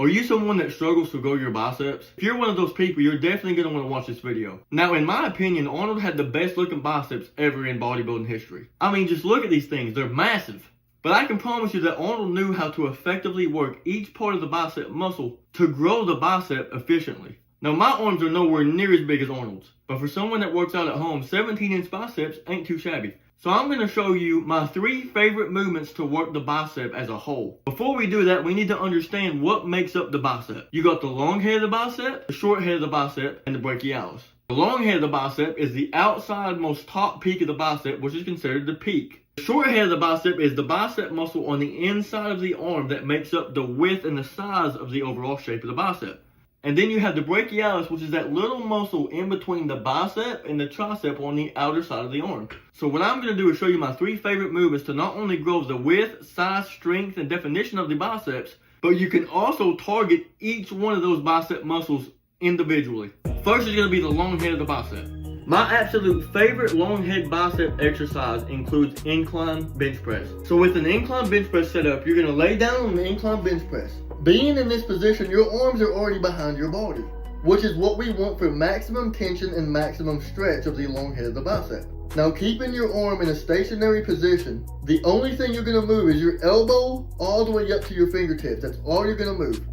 Are you someone that struggles to grow your biceps? If you're one of those people, you're definitely going to want to watch this video. Now, in my opinion, Arnold had the best looking biceps ever in bodybuilding history. I mean, just look at these things. They're massive. But I can promise you that Arnold knew how to effectively work each part of the bicep muscle to grow the bicep efficiently. Now, my arms are nowhere near as big as Arnold's, but for someone that works out at home, 17-inch biceps ain't too shabby. So I'm going to show you my 3 favorite movements to work the bicep as a whole. Before we do that, we need to understand what makes up the bicep. You got the long head of the bicep, the short head of the bicep, and the brachialis. The long head of the bicep is the outside most top peak of the bicep, which is considered the peak. The short head of the bicep is the bicep muscle on the inside of the arm that makes up the width and the size of the overall shape of the bicep. And then you have the brachialis, which is that little muscle in between the bicep and the tricep on the outer side of the arm. So what I'm going to do is show you my 3 favorite movements to not only grow the width, size, strength, and definition of the biceps, but you can also target each one of those bicep muscles individually. First is going to be the long head of the bicep. My absolute favorite long head bicep exercise includes incline bench press. So with an incline bench press setup, you're going to lay down on the incline bench press. Being in this position, your arms are already behind your body, which is what we want for maximum tension and maximum stretch of the long head of the bicep. Now, keeping your arm in a stationary position, the only thing you're going to move is your elbow all the way up to your fingertips. That's all you're going to move.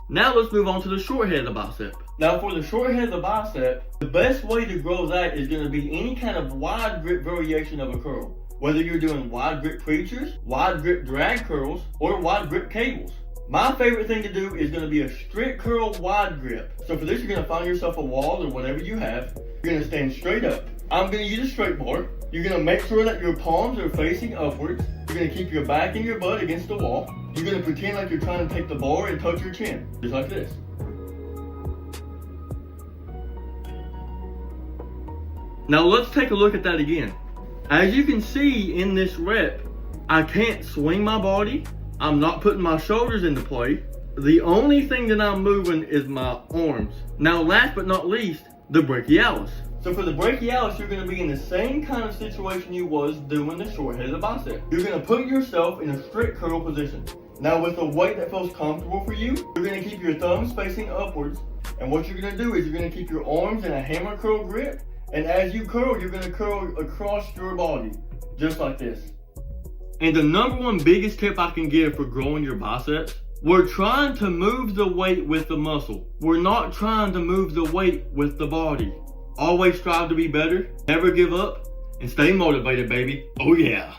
Now let's move on to the short head of the bicep. Now for the short head of the bicep, the best way to grow that is going to be any kind of wide grip variation of a curl. Whether you're doing wide grip preachers, wide grip drag curls, or wide grip cables. My favorite thing to do is going to be a strict curl wide grip. So for this, you're going to find yourself a wall or whatever you have. You're going to stand straight up. I'm going to use a straight bar. You're going to make sure that your palms are facing upwards. You're going to keep your back and your butt against the wall. You're going to pretend like you're trying to take the bar and touch your chin, just like this. Now let's take a look at that again. As you can see in this rep, I can't swing my body. I'm not putting my shoulders into play. The only thing that I'm moving is my arms. Now last but not least, the brachialis. So for the brachialis, you're going to be in the same kind of situation you was doing the short head of the bicep. You're going to put yourself in a strict curl position. Now with a weight that feels comfortable for you, you're going to keep your thumbs facing upwards. And what you're going to do is you're going to keep your arms in a hammer curl grip. And as you curl, you're going to curl across your body, just like this. And the number 1 biggest tip I can give for growing your biceps, we're trying to move the weight with the muscle. We're not trying to move the weight with the body. Always strive to be better, never give up, and stay motivated, baby. Oh yeah.